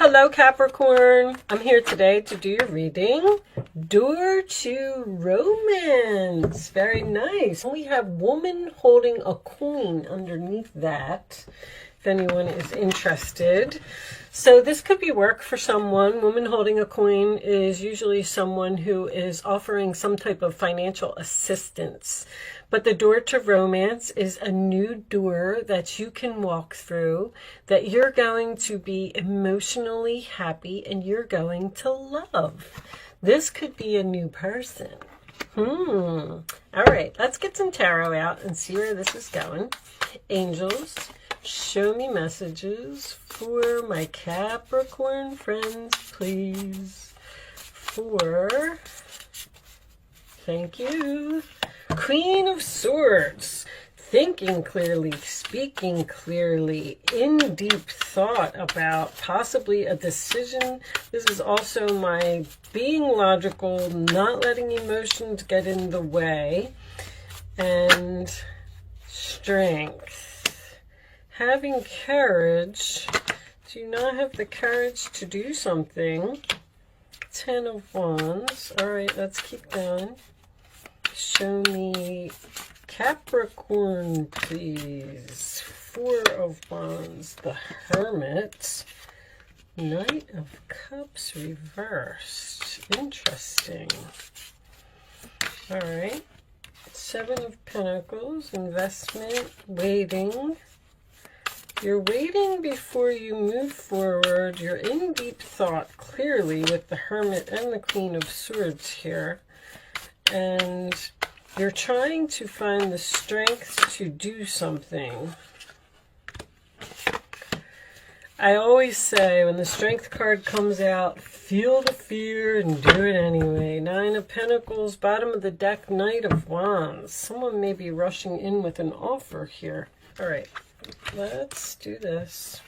Hello Capricorn, I'm here today to do your reading. Door to Romance, very nice. We have woman holding a coin underneath that, if anyone is interested. So this could be work for someone. Woman holding a coin is usually someone who is offering some type of financial assistance. But the door to romance is a new door that you can walk through, that you're going to be emotionally happy and you're going to love. This could be a new person. All right, let's get some tarot out and see where this is going. Angels, show me messages for my Capricorn friends, please. Thank you. Queen of Swords, thinking clearly, speaking clearly, in deep thought about possibly a decision. This is also my being logical, not letting emotions get in the way, and strength. Having courage. Do you not have the courage to do something? 10 of Wands. All right, let's keep going. Show me Capricorn, please. 4 of Wands, the Hermit. Knight of Cups reversed. Interesting. All right. 7 of Pentacles, investment, waiting. You're waiting before you move forward. You're in deep thought, clearly, with the Hermit and the Queen of Swords here. And you're trying to find the strength to do something. I always say when the strength card comes out, feel the fear and do it anyway. 9 of Pentacles, bottom of the deck, Knight of Wands. Someone may be rushing in with an offer here. All right, let's do this.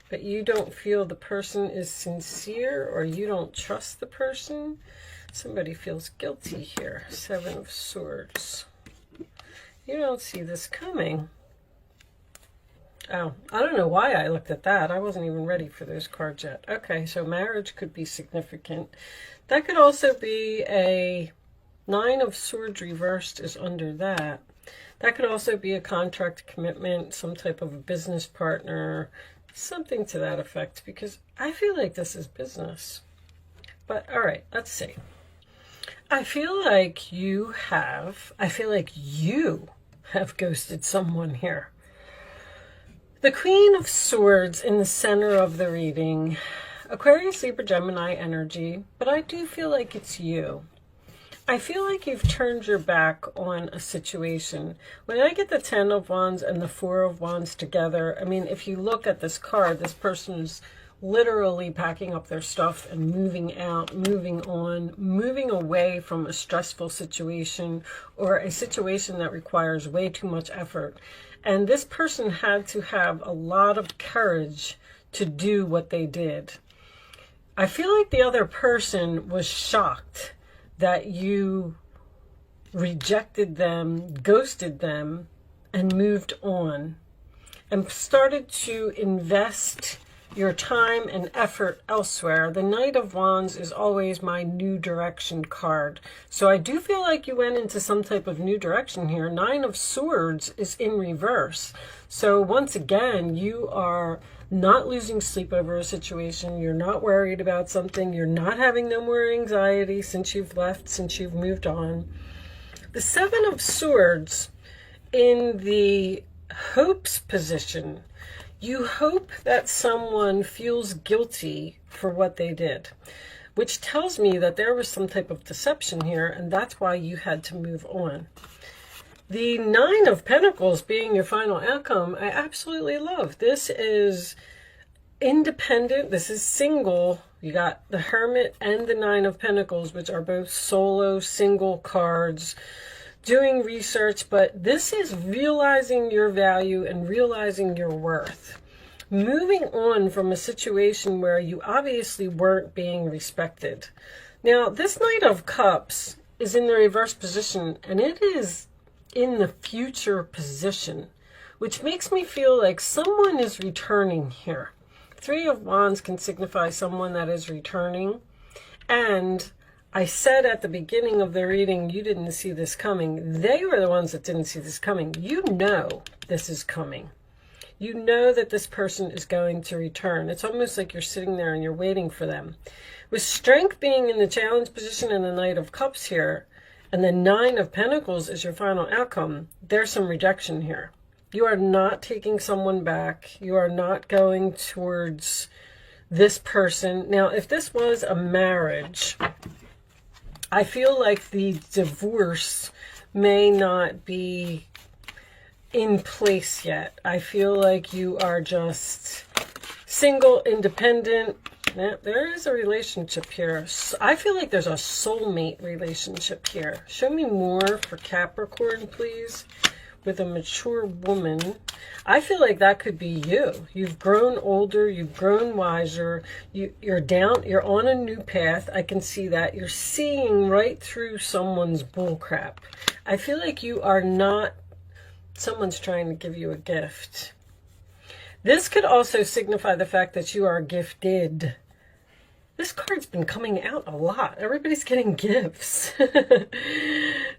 But you don't feel the person is sincere, or you don't trust the person. Somebody feels guilty here. 7 of Swords. You don't see this coming. Oh, I don't know why I looked at that. I wasn't even ready for those cards yet. Okay, so marriage could be significant. That could also be a 9 of Swords reversed is under that. That could also be a contract commitment, some type of a business partner, something to that effect, because I feel like this is business. But all right, let's see. I feel like you have ghosted someone here. The Queen of Swords in the center of the reading. Aquarius, Libra, Gemini energy, but I do feel like it's you. I feel like you've turned your back on a situation. When I get the 10 of Wands and the 4 of Wands together, I mean, if you look at this card, this person is literally packing up their stuff and moving out, moving on, moving away from a stressful situation or a situation that requires way too much effort. And this person had to have a lot of courage to do what they did. I feel like the other person was shocked that you rejected them, ghosted them, and moved on, and started to invest your time and effort elsewhere. The Knight of Wands is always my new direction card. So I do feel like you went into some type of new direction here. 9 of Swords is in reverse. So once again, you are not losing sleep over a situation. You're not worried about something. You're not having no more anxiety since you've left, since you've moved on. The 7 of Swords in the hopes position. You hope that someone feels guilty for what they did, which tells me that there was some type of deception here, and that's why you had to move on. The 9 of Pentacles being your final outcome, I absolutely love. This is independent. This is single. You got the Hermit and the 9 of Pentacles, which are both solo, single cards, doing research, but this is realizing your value and realizing your worth. Moving on from a situation where you obviously weren't being respected. Now, this Knight of Cups is in the reverse position, and it is in the future position, which makes me feel like someone is returning here. Three of Wands can signify someone that is returning. And I said at the beginning of the reading, you didn't see this coming. They were the ones that didn't see this coming. You know this is coming. You know that this person is going to return. It's almost like you're sitting there and you're waiting for them. With Strength being in the challenge position and the Knight of Cups here, and the Nine of Pentacles is your final outcome, there's some rejection here. You are not taking someone back. You are not going towards this person. Now, if this was a marriage, I feel like the divorce may not be in place yet. I feel like you are just single, independent. Now, there is a relationship here. I feel like there's a soulmate relationship here. Show me more for Capricorn, please. With a mature woman. I feel like that could be you. You've grown older, you've grown wiser, you're on a new path. I can see that. You're seeing right through someone's bullcrap. I feel like you are not, someone's trying to give you a gift. This could also signify the fact that you are gifted. This card's been coming out a lot. Everybody's getting gifts.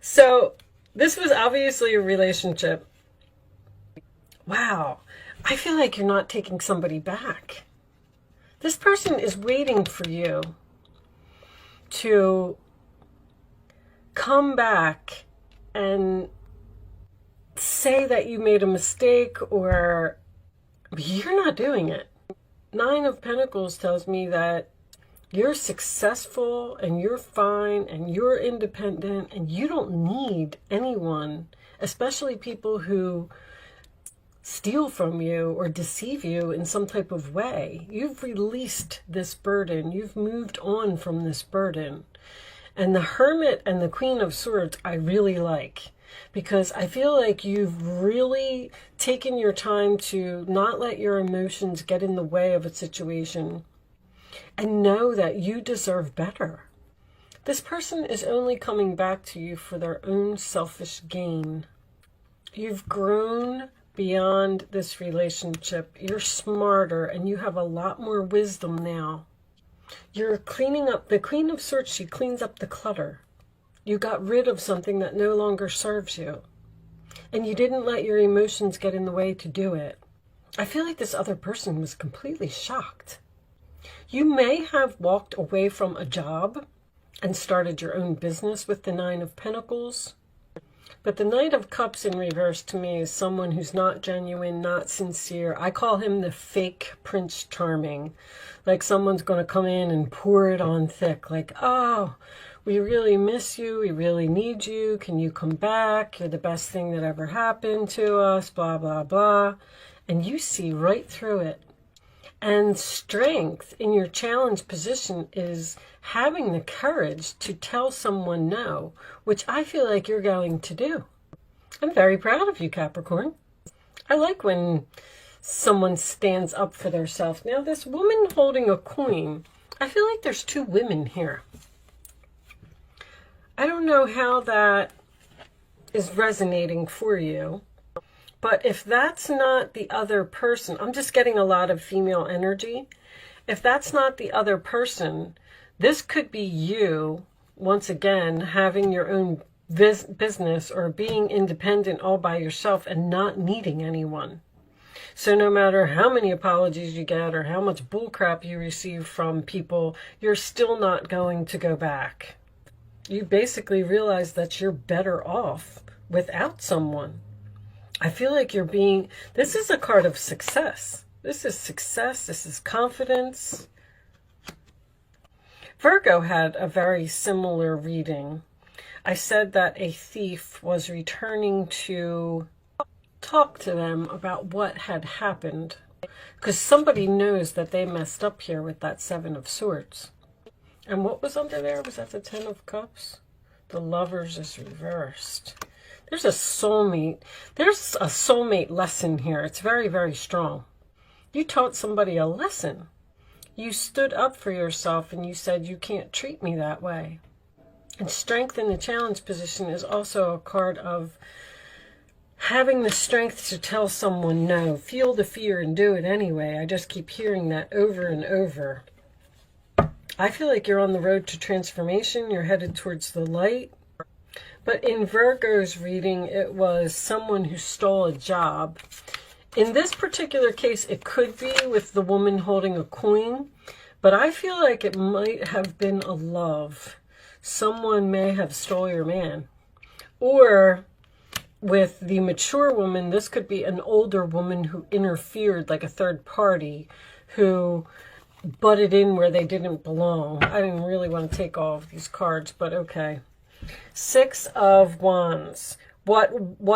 So, this was obviously a relationship. Wow. I feel like you're not taking somebody back. This person is waiting for you to come back and say that you made a mistake, or you're not doing it. Nine of Pentacles tells me that you're successful and you're fine and you're independent and you don't need anyone, especially people who steal from you or deceive you in some type of way. You've released this burden. You've moved on from this burden. And the Hermit and the Queen of Swords I really like, because I feel like you've really taken your time to not let your emotions get in the way of a situation. And know that you deserve better. This person is only coming back to you for their own selfish gain. You've grown beyond this relationship. You're smarter and you have a lot more wisdom now. You're cleaning up. The Queen of Swords, she cleans up the clutter. You got rid of something that no longer serves you. And you didn't let your emotions get in the way to do it. I feel like this other person was completely shocked. You may have walked away from a job and started your own business with the Nine of Pentacles. But the Knight of Cups in reverse to me is someone who's not genuine, not sincere. I call him the fake Prince Charming. Like someone's going to come in and pour it on thick. Like, oh, we really miss you. We really need you. Can you come back? You're the best thing that ever happened to us, blah, blah, blah. And you see right through it. And Strength in your challenge position is having the courage to tell someone no, which I feel like you're going to do. I'm very proud of you, Capricorn. I like when someone stands up for themselves. Now, this woman holding a coin, I feel like there's two women here. I don't know how that is resonating for you. But if that's not the other person, I'm just getting a lot of female energy. If that's not the other person, this could be you, once again, having your own business or being independent all by yourself and not needing anyone. So no matter how many apologies you get or how much bullcrap you receive from people, you're still not going to go back. You basically realize that you're better off without someone. I feel like you're being, this is a card of success. This is success. This is confidence. Virgo had a very similar reading. I said that a thief was returning to talk to them about what had happened. Because somebody knows that they messed up here with that Seven of Swords. And what was under there? Was that the Ten of Cups? The Lovers is reversed. There's a soulmate. There's a soulmate lesson here. It's very, very strong. You taught somebody a lesson. You stood up for yourself and you said, you can't treat me that way. And strength in the challenge position is also a card of having the strength to tell someone no. Feel the fear and do it anyway. I just keep hearing that over and over. I feel like you're on the road to transformation. You're headed towards the light. But in Virgo's reading, it was someone who stole a job. In this particular case, it could be with the woman holding a coin, but I feel like it might have been a love. Someone may have stole your man. Or with the mature woman, this could be an older woman who interfered, like a third party, who butted in where they didn't belong. I didn't really want to take all of these cards, but okay. Six of Wands. What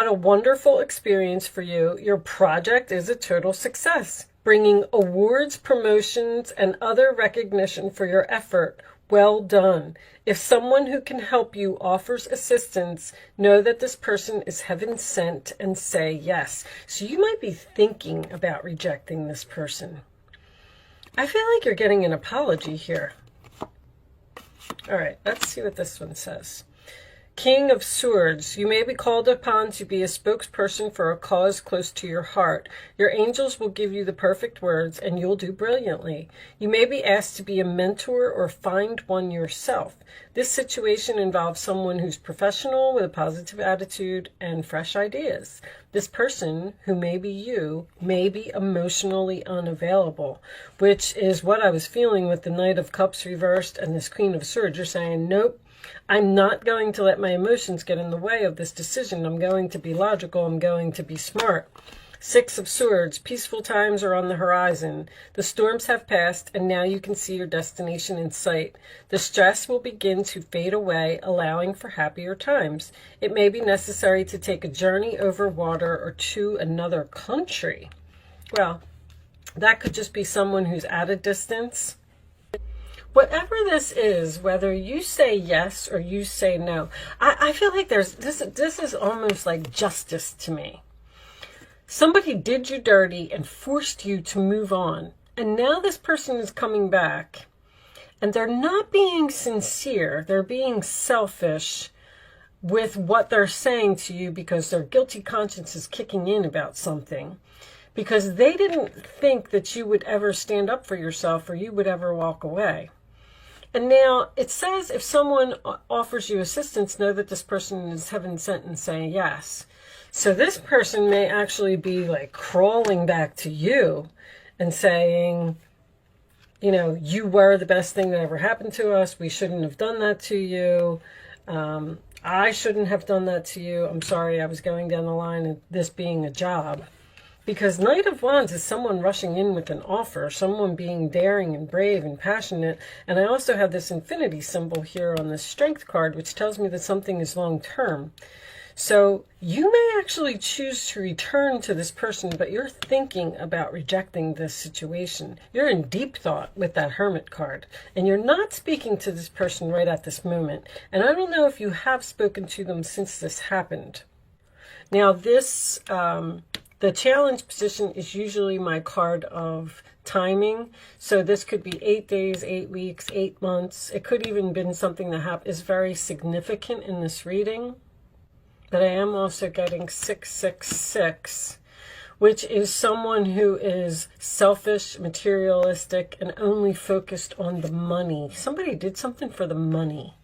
a wonderful experience for you. Your project is a total success, bringing awards, promotions, and other recognition for your effort. Well done. If someone who can help you offers assistance, know that this person is heaven sent and say yes. So you might be thinking about rejecting this person. I feel like you're getting an apology here. All right, let's see what this one says. King of Swords, you may be called upon to be a spokesperson for a cause close to your heart. Your angels will give you the perfect words and you'll do brilliantly. You may be asked to be a mentor or find one yourself. This situation involves someone who's professional with a positive attitude and fresh ideas. This person, who may be you, may be emotionally unavailable, which is what I was feeling with the Knight of Cups reversed and this Queen of Swords. You're saying, nope. I'm not going to let my emotions get in the way of this decision. I'm going to be logical. I'm going to be smart. Six of Swords, peaceful times are on the horizon. The storms have passed, and now you can see your destination in sight. The stress will begin to fade away, allowing for happier times. It may be necessary to take a journey over water or to another country. Well, that could just be someone who's at a distance. Whatever this is, whether you say yes or you say no, I feel like this is almost like justice to me. Somebody did you dirty and forced you to move on. And now this person is coming back and they're not being sincere. They're being selfish with what they're saying to you because their guilty conscience is kicking in about something. Because they didn't think that you would ever stand up for yourself or you would ever walk away. And now it says if someone offers you assistance, know that this person is heaven sent and saying yes. So this person may actually be like crawling back to you and saying, you know, you were the best thing that ever happened to us. We shouldn't have done that to you. I shouldn't have done that to you. I'm sorry, I was going down the line of this being a job. Because Knight of Wands is someone rushing in with an offer, someone being daring and brave and passionate. And I also have this infinity symbol here on the Strength card, which tells me that something is long-term. So you may actually choose to return to this person, but you're thinking about rejecting this situation. You're in deep thought with that Hermit card, and you're not speaking to this person right at this moment. And I don't know if you have spoken to them since this happened. Now this... the challenge position is usually my card of timing. So this could be 8 days, 8 weeks, 8 months. It could even been something that is very significant in this reading. But I am also getting 666, which is someone who is selfish, materialistic, and only focused on the money. Somebody did something for the money.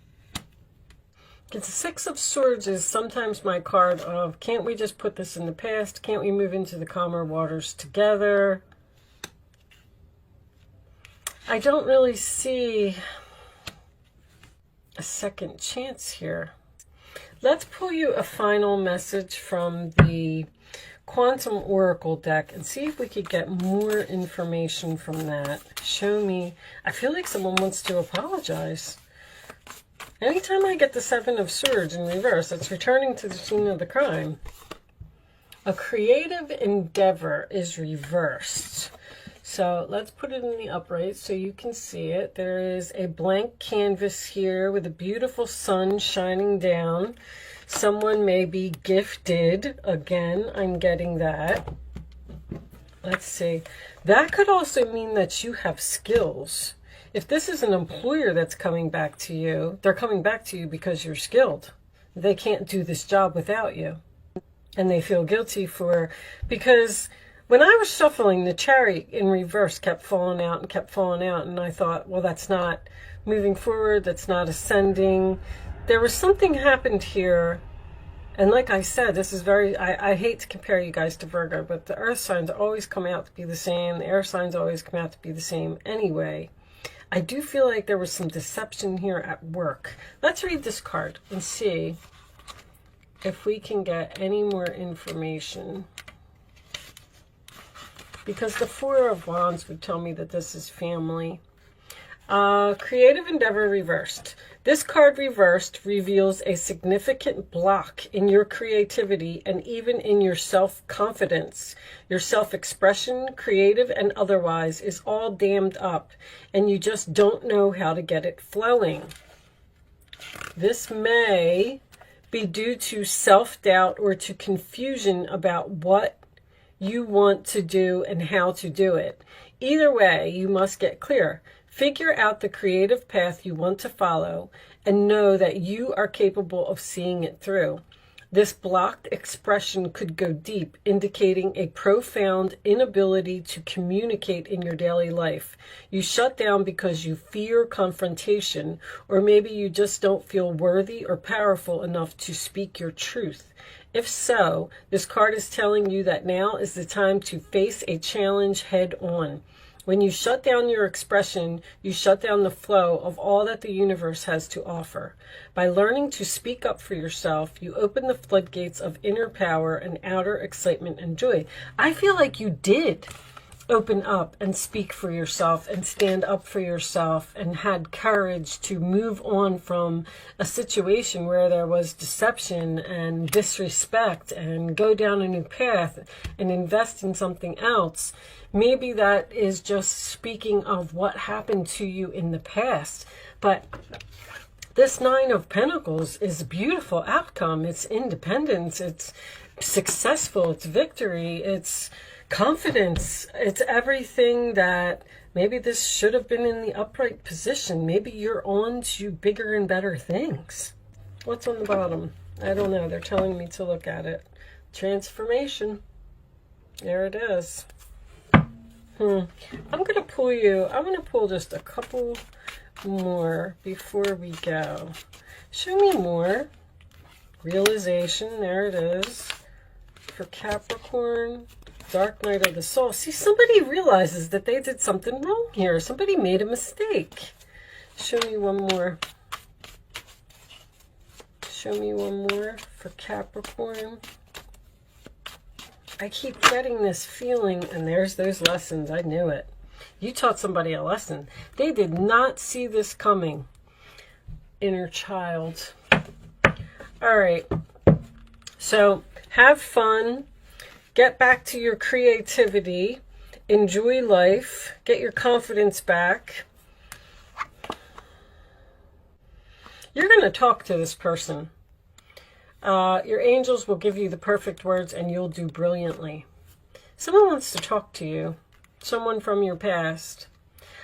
The Six of Swords is sometimes my card of, can't we just put this in the past? Can't we move into the calmer waters together? I don't really see a second chance here. Let's pull you a final message from the Quantum Oracle deck and see if we could get more information from that. Show me. I feel like someone wants to apologize. Anytime I get the Seven of Swords in reverse, it's returning to the scene of the crime. A creative endeavor is reversed. So let's put it in the upright so you can see it. There is a blank canvas here with a beautiful sun shining down. Someone may be gifted. Again, I'm getting that. Let's see. That could also mean that you have skills. if this is an employer that's coming back to you, they're coming back to you because you're skilled. They can't do this job without you. And they feel guilty because when I was shuffling, the Chariot in reverse kept falling out and kept falling out. And I thought, well, that's not moving forward. That's not ascending. There was something happened here. And like I said, this is I hate to compare you guys to Virgo, but the earth signs always come out to be the same. The air signs always come out to be the same anyway. I do feel like there was some deception here at work. Let's read this card and see if we can get any more information. Because the Four of Wands would tell me that this is family. Creative endeavor reversed. This card reversed reveals a significant block in your creativity and even in your self-confidence. Your self-expression, creative and otherwise, is all dammed up, and you just don't know how to get it flowing. This may be due to self-doubt or to confusion about what you want to do and how to do it. Either way, you must get clear. Figure out the creative path you want to follow and know that you are capable of seeing it through. This blocked expression could go deep, indicating a profound inability to communicate in your daily life. You shut down because you fear confrontation, or maybe you just don't feel worthy or powerful enough to speak your truth. If so, this card is telling you that now is the time to face a challenge head on. When you shut down your expression, you shut down the flow of all that the universe has to offer. By learning to speak up for yourself, you open the floodgates of inner power and outer excitement and joy. I feel like you did open up and speak for yourself and stand up for yourself and had courage to move on from a situation where there was deception and disrespect and go down a new path and invest in something else. Maybe that is just speaking of what happened to you in the past, but this Nine of Pentacles is a beautiful outcome. It's independence, it's successful, it's victory, it's confidence, it's everything that maybe this should have been in the upright position. Maybe you're on to bigger and better things. What's on the bottom? I don't know. They're telling me to look at it. Transformation. There it is. I'm going to pull I'm going to pull just a couple more before we go. Show me more. Realization. There it is. For Capricorn. Dark night of the soul. See, somebody realizes that they did something wrong here. Somebody made a mistake. Show me one more. Show me one more for Capricorn. I keep getting this feeling, and there's those lessons. I knew it. You taught somebody a lesson. They did not see this coming. Inner child. All right. So have fun. Get back to your creativity. Enjoy life. Get your confidence back. You're going to talk to this person. Your angels will give you the perfect words and you'll do brilliantly. Someone wants to talk to you. Someone from your past.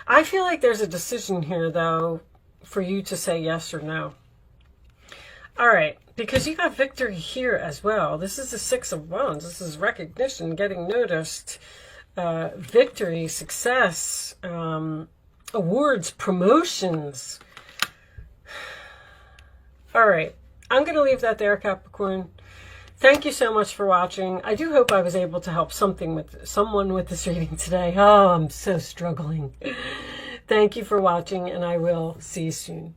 I feel like there's a decision here, though, for you to say yes or no. All right. Because you got victory here as well. This is the Six of Wands. This is recognition, getting noticed, victory, success, awards, promotions. All right. I'm going to leave that there, Capricorn. Thank you so much for watching. I do hope I was able to help someone with this reading today. Oh, I'm so struggling. Thank you for watching, and I will see you soon.